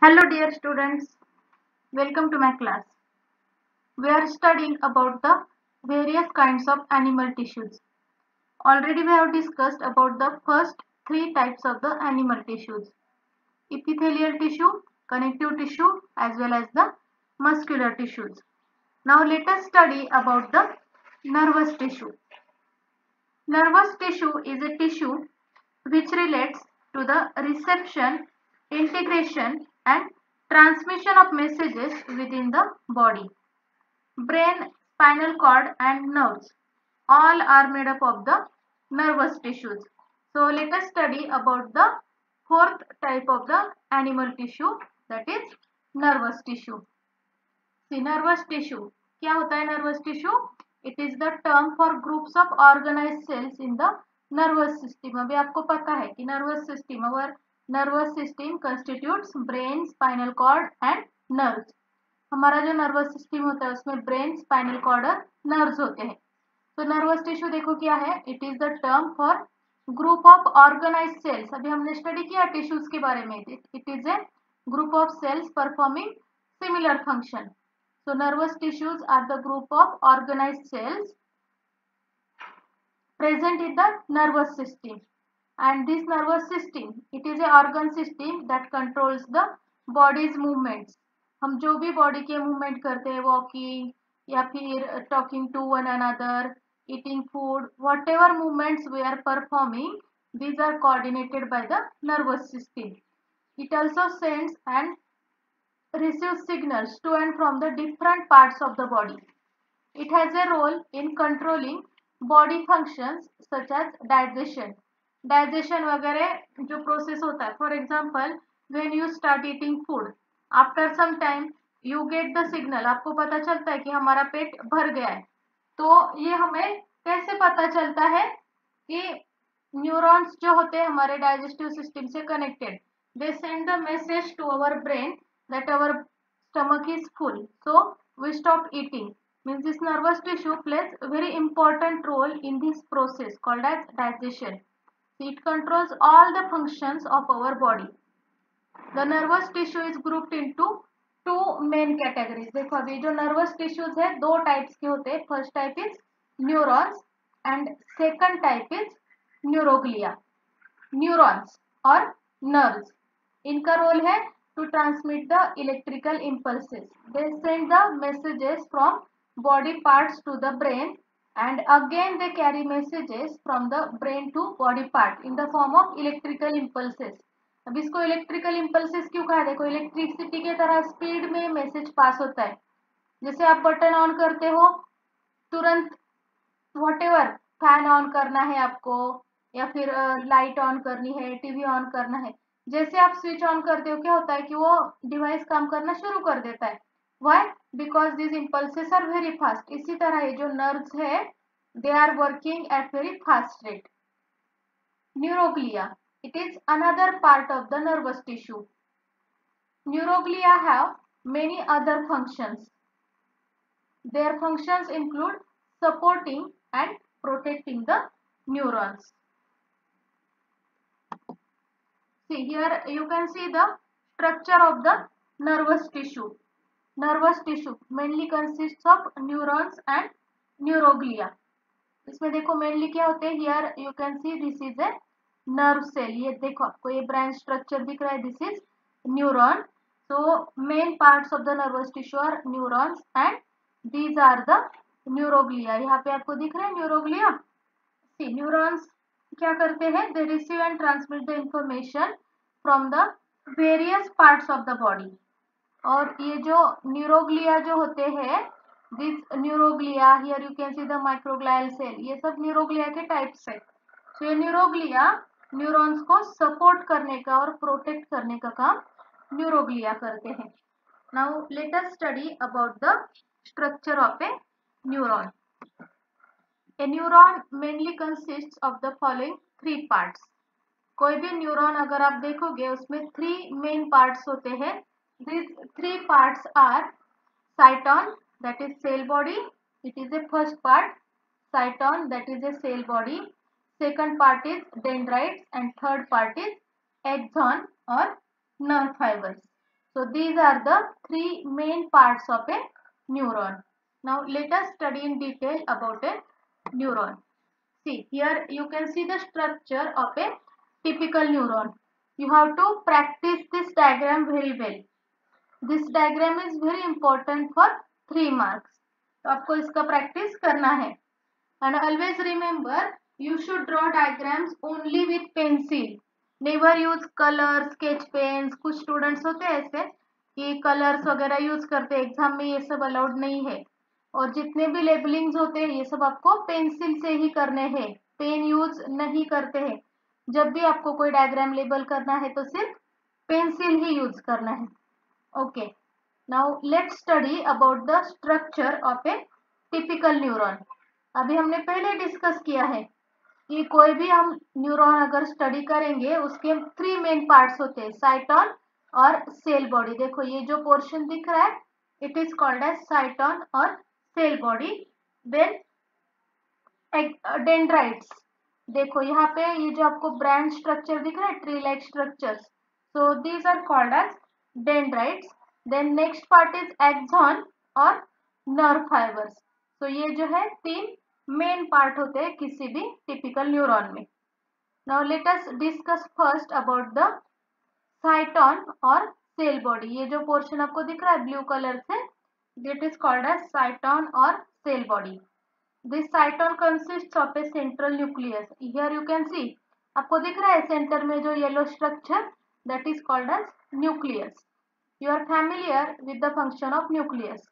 Hello dear students, welcome to my class. We are studying about the various kinds of animal tissues. Already we have discussed about the first three types of the animal tissues. Epithelial tissue, connective tissue as well as the muscular tissues. Now let us study about the nervous tissue. Nervous tissue is a tissue which relates to the reception, integration and transmission of messages within the body. Brain, spinal cord and nerves all are made up of the nervous tissues. So let us study about the fourth type of the animal tissue, that is nervous tissue. See, nervous tissue. क्या होता है nervous tissue? It is the term for groups of organized cells in the nervous system. अभी आपको पता है कि nervous system, our nervous system constitutes brain, spinal cord and nerves. हमारा जो nervous system होता है उसमें brain, spinal cord और nerves होते हैं. तो nervous tissue देखो क्या है? It is the term for group of organized cells. अभी हमने study किया tissues के बारे में. It is a group of cells performing similar function. So nervous tissues are the group of organized cells present in the nervous system. And this nervous system, it is a organ system that controls the body's movements. हम जो भी body के movement करते हैं, walking या फिर talking to one another, eating food, whatever movements we are performing, these are coordinated by the nervous system. It also sends and receives signals to and from the different parts of the body. It has a role in controlling body functions such as digestion. Digestion वगैरह जो process होता है. For example, when you start eating food, after some time you get the signal. आपको पता चलता है कि हमारा पेट भर गया है. तो ये हमें कैसे पता चलता है कि न्यूरॉन्स जो होते हैं हमारे डाइजेस्टिव सिस्टम से connected, they send the message to our brain that our stomach is full, so we stop eating. Means this nervous tissue plays a very important role in this process called as digestion. It controls all the functions of our body. The nervous tissue is grouped into two main categories. देखो अभी जो nervous tissues है दो types के होते हैं. First type is neurons and second type is neuroglia. Neurons और nerves, इनका रोल है to transmit the electrical impulses. They send the messages from body parts to the brain and again they carry messages from the brain to body part in the form of electrical impulses. अब इसको electrical impulses क्यों कहा? देखो electricity के तरह speed में message pass होता है. जैसे आप बटन ऑन करते हो, तुरंत whatever फैन ऑन करना है आपको या फिर लाइट ऑन करनी है, टीवी ऑन करना है, जैसे आप स्विच ऑन करते हो क्या होता है कि वो डिवाइस काम करना शुरू कर देता है. Why? Because this impulses are very fast. इसी तरह ये जो नर्व्स है they are working at very fast rate. Neuroglia, it is another part of the nervous tissue. Neuroglia have many other functions. Their functions include supporting and protecting the neurons. See here you can see the structure of the nervous tissue. Nervous tissue mainly consists of neurons and neuroglia. इसमें देखो mainly क्या होते हैं. Here you can see this is a nerve cell. ये देखो आपको ये branch structure दिख रहा है. This is neuron. So main parts of the nervous tissue are neurons and these are the neuroglia. यहाँ पे आपको दिख रहा है न्यूरोग्लिया. सी न्यूरॉन्स क्या करते हैं? They receive and transmit the information from the various parts of the body. और ये जो न्यूरोग्लिया जो होते हैं, this neuroglia, here you can see the microglial cell, ये सब न्यूरोग्लिया के टाइप्स है. तो ये न्यूरोग्लिया न्यूरॉन्स को सपोर्ट करने का और प्रोटेक्ट करने का काम न्यूरोग्लिया करते हैं. Now let us study about the structure of A neuron. A neuron mainly consists of the following three parts. कोई भी न्यूरॉन अगर आप देखोगे उसमें थ्री मेन पार्ट्स होते हैं. These three parts are cyton, that is cell body. It is the first part. Cyton, that is a cell body. Second part is dendrites and third part is axon or nerve fibers. So these are the three main parts of a neuron. Now let us study in detail about a neuron. See, here you can see the structure of a typical neuron. You have to practice this diagram very well. This diagram is very important for 3 marks. तो आपको इसका practice करना है. And always remember, you should draw diagrams only with pencil. Never use color, sketch pens. कुछ students होते हैं ऐसे कि colors वगैरह use करते हैं. एग्जाम में ये सब अलाउड नहीं है. और जितने भी लेबलिंग्स होते हैं ये सब आपको पेंसिल से ही करने हैं. पेन यूज नहीं करते हैं. जब भी आपको कोई डायग्राम लेबल करना है तो सिर्फ पेंसिल ही यूज करना है. Okay, now let's study about the structure of A typical neuron. अभी हमने पहले डिस्कस किया है कि कोई भी हम न्यूरॉन अगर स्टडी करेंगे उसके 3 मेन पार्ट्स होते हैं, साइटॉन और सेल बॉडी. देखो ये जो पोर्शन दिख रहा है it is called as cyton और सेल बॉडी. Then dendrites. देखो यहाँ पे ये जो आपको ब्रांच स्ट्रक्चर दिख रहा है, tree like structures, so these are called as dendrites. Then next part is axon और नर्व फाइबर्स. तो ये जो है 3 मेन पार्ट होते हैं किसी भी टिपिकल न्यूरॉन में. Now let us discuss first about the cyton और सेल बॉडी. ये जो पोर्शन आपको दिख रहा है ब्लू कलर से, that is called as cyton और cell body. This cyton consists of a central nucleus. Here you can see, आपको दिख रहा है सेंटर में जो yellow structure, that is called as nucleus. You are familiar with the function of nucleus.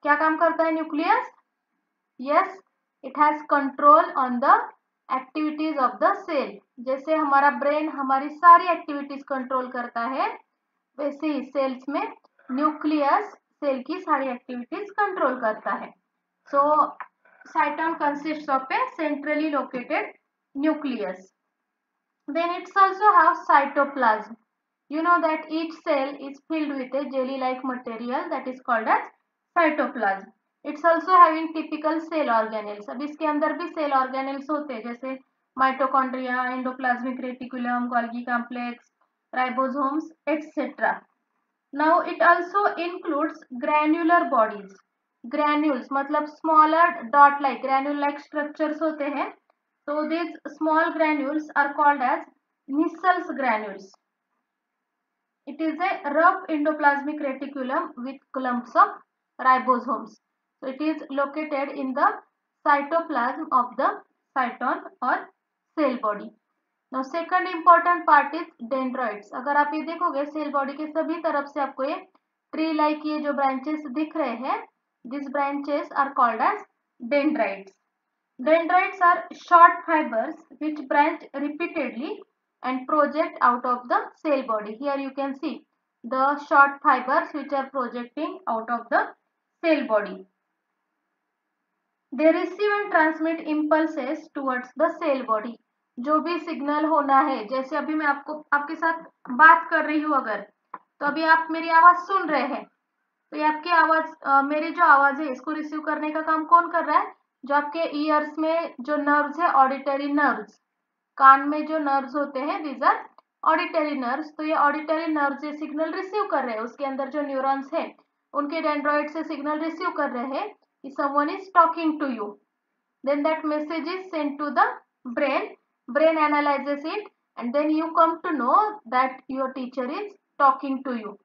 क्या काम करता है nucleus? Yes, it has control on the activities of the cell. जैसे हमारा ब्रेन हमारी सारी एक्टिविटीज कंट्रोल करता है, वैसे ही सेल्स में न्यूक्लियस सेल की सारी एक्टिविटीज कंट्रोल करता है. So cyton consists of a centrally located nucleus. Then it's also have cytoplasm. You know that each cell is filled with a jelly-like material that is called as cytoplasm. It's also having typical cell organelles. अब इसके अंदर भी cell organelles होते हैं जैसे mitochondria, endoplasmic reticulum, Golgi complex, ribosomes, etc. Now it also includes granular bodies. Granules मतलब smaller dot-like, granule-like structures होते हैं. So these small granules are called as Nissal's granules. It is a rough endoplasmic reticulum with clumps of ribosomes. So it is located in the cytoplasm of the cyton or cell body. Now second important part is dendrites. अगर आप ये देखोगे cell body के सभी तरफ से आपको ये ट्री लाइक ये जो ब्रांचेस दिख रहे हैं, these branches are called as dendrites. Dendrites are short fibers which branch repeatedly and project out of the cell body. Here you can see the short fibers which are projecting out of the cell body. They receive and transmit impulses towards the cell body. जो भी signal होना है, जैसे अभी मैं आपके साथ बात कर रही हूँ अगर, तो अभी आप मेरी आवाज सुन रहे हैं, तो ये आपकी आवाज मेरी जो आवाज है इसको रिसीव करने का काम कौन कर रहा है? जो आपके ईयर्स में जो नर्व्स है, ऑडिटरी नर्व्स, कान में जो नर्व्स होते हैं, दीज आर ऑडिटरी नर्व्स. तो ये ऑडिटरी नर्व्स ये सिग्नल रिसीव कर रहे हैं, उसके अंदर जो न्यूरॉन्स है उनके डेंड्रॉइड से सिग्नल रिसीव कर रहे हैं कि someone is talking to you. Then that message is send to the brain. Brain analyses it and then you come to know that your teacher is talking to you.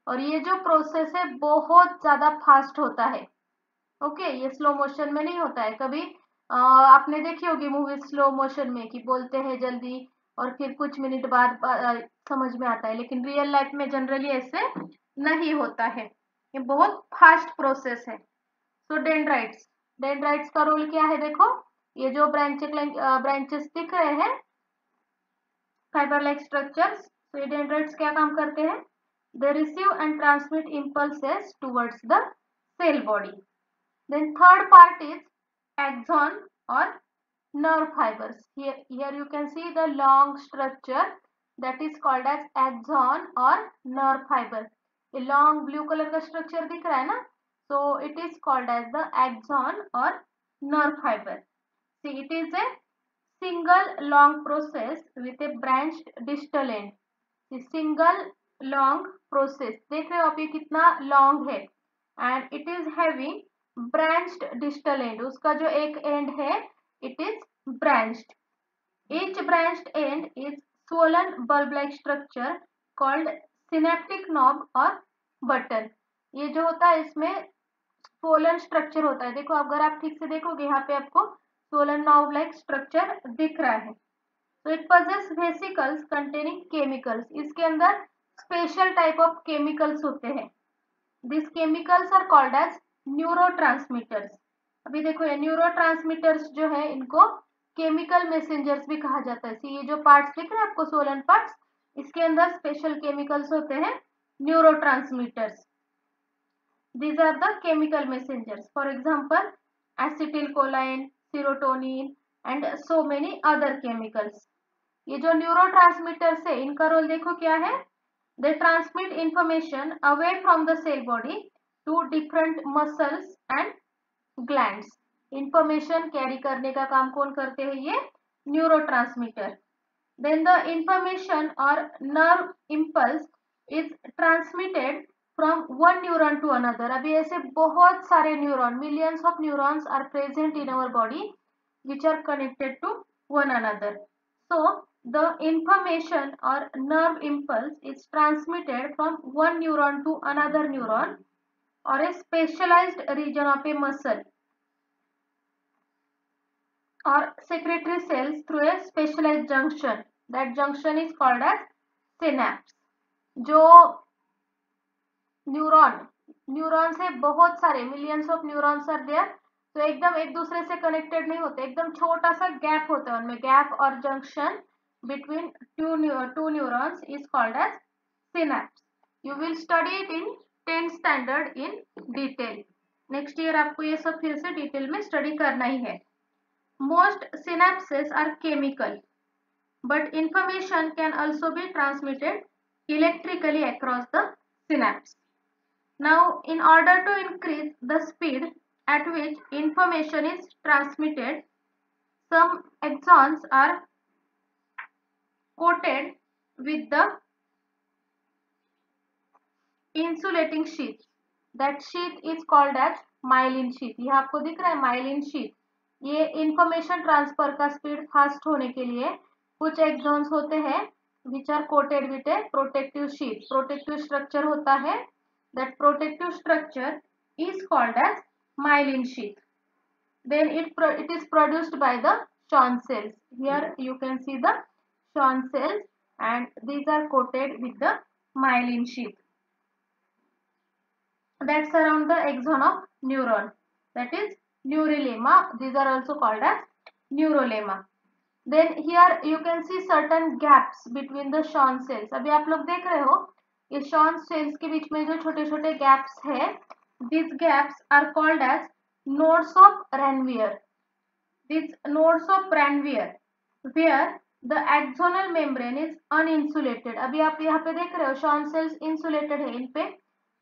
और ये जो process है बहुत ज्यादा फास्ट होता है. Okay, ये slow motion में नहीं होता है. कभी आपने देखी होगी मूवी स्लो मोशन में कि बोलते हैं जल्दी और फिर कुछ मिनट बाद समझ में आता है, लेकिन रियल लाइफ में जनरली ऐसे नहीं होता है. ये बहुत फास्ट प्रोसेस है. सो डेंड्राइट्स का रोल क्या है? देखो ये जो ब्रांचेस दिख रहे हैं, फाइबर लाइक स्ट्रक्चर्स, तो ये डेंड्राइट्स क्या काम करते हैं? They receive and transmit impulses towards the cell body. Then third part is axon or nerve fibers. Here you can see the long structure that is called as axon or nerve fiber. ये long blue color का structure दिख रहा है ना? So it is called as the axon or nerve fiber. See, it is a single long process with a branched distal end. The single long process, देख रहे हो आप ये कितना लॉन्ग है, and it is having branched distal end, उसका जो एक एंड है it is branched. Each branched end is swollen bulb-like structure called synaptic knob or button. ये जो होता है इसमें swollen structure होता है. देखो अगर आप ठीक से देखोगे यहाँ पे आपको swollen knob-like structure दिख रहा है. So it possesses vesicles containing chemicals. इसके अंदर special type of chemicals होते हैं. These chemicals are called as neurotransmitters. अभी देखो ये न्यूरोट्रांसमीटर्स जो है इनको केमिकल मैसेंजर्स भी कहा जाता है. ये जो पार्ट्स दिख रहे हैं आपको सोलन पार्ट्स, इसके अंदर स्पेशल केमिकल्स होते हैं neurotransmitters. These are the chemical messengers. For example acetylcholine, serotonin and so many other chemicals. ये जो न्यूरोट्रांसमीटर्स है इनका रोल देखो क्या है. They transmit information away from the cell body to different muscles and glands. Information carry करने का काम कौन करते हैं, ये न्यूरोट्रांसमीटर. देन द इंफॉर्मेशन और nerve impulse is transmitted from one neuron to another. अभी ऐसे बहुत सारे neuron, millions of neurons are present in our body which are connected to one another. So the information or nerve impulse is transmitted from one neuron to another neuron or a specialized region of a muscle or secretory cells through a specialized junction. That junction is called as synapse. जो neuron से बहुत सारे millions of neurons are there, तो एकदम एक दूसरे से connected नहीं होते, एकदम छोटा सा गैप होता है उनमें. गैप और junction between two neurons is called as synapse. You will study it in 10th standard in detail. Next year आपको ये सब फिर से डिटेल में स्टडी करना ही है. Most synapses are chemical, but information can also be transmitted electrically across the synapse. Now, in order to increase the speed at which information is transmitted, some axons are coated with the insulating sheath. That sheath is called as myelin sheath. ये आपको दिख रहा है myelin sheath. ये information transfer का speed fast होने के लिए कुछ एक्सॉन्स होते हैं which are coated with a protective sheath. Protective structure होता है. That protective structure is called as myelin sheath. Then it is produced by the Schwann cells. Here you can see the Schwann cells and these are coated with the myelin sheath that surround the axon of neuron, that is neurolemma. These are also called as neurolemma. Then here you can see certain gaps between the Schwann cells. अभी आप लोग देख रहे हो ये Schwann cells के बीच में जो छोटे छोटे gaps है, these gaps are called as nodes of Ranvier. These nodes of Ranvier where the axonal membrane is uninsulated. अभी आप यहाँ पे देख रहे हो Schwann cells insulated है, इन पे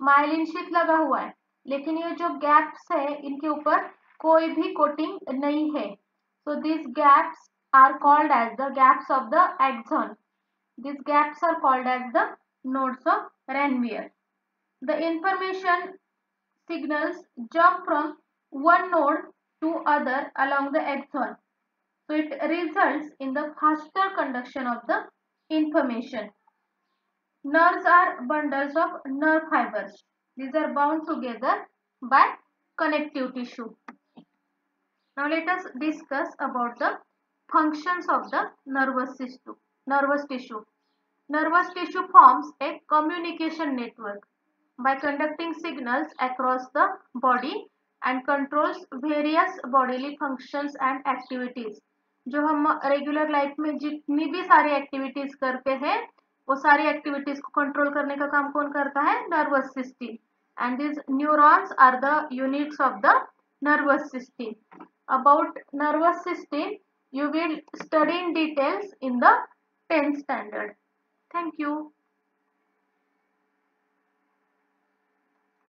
माइलिन शीट लगा हुआ है, लेकिन ये जो गैप्स है इनके ऊपर कोई भी कोटिंग नहीं है. So these gaps are called as the gaps of the axon. These gaps are called as the nodes of Ranvier. The information signals jump from one node to other along the axon. So it results in the faster conduction of the information. Nerves are bundles of nerve fibers. These are bound together by connective tissue. Now let us discuss about the functions of the nervous tissue. Nervous tissue forms a communication network by conducting signals across the body and controls various bodily functions and activities. जो हम regular life में जितनी भी सारी activities करते हैं वो सारी एक्टिविटीज को कंट्रोल करने का काम कौन करता है, nervous system. And this neurons are the units of the nervous system. About nervous system you will study in details in the 10th standard. Thank you.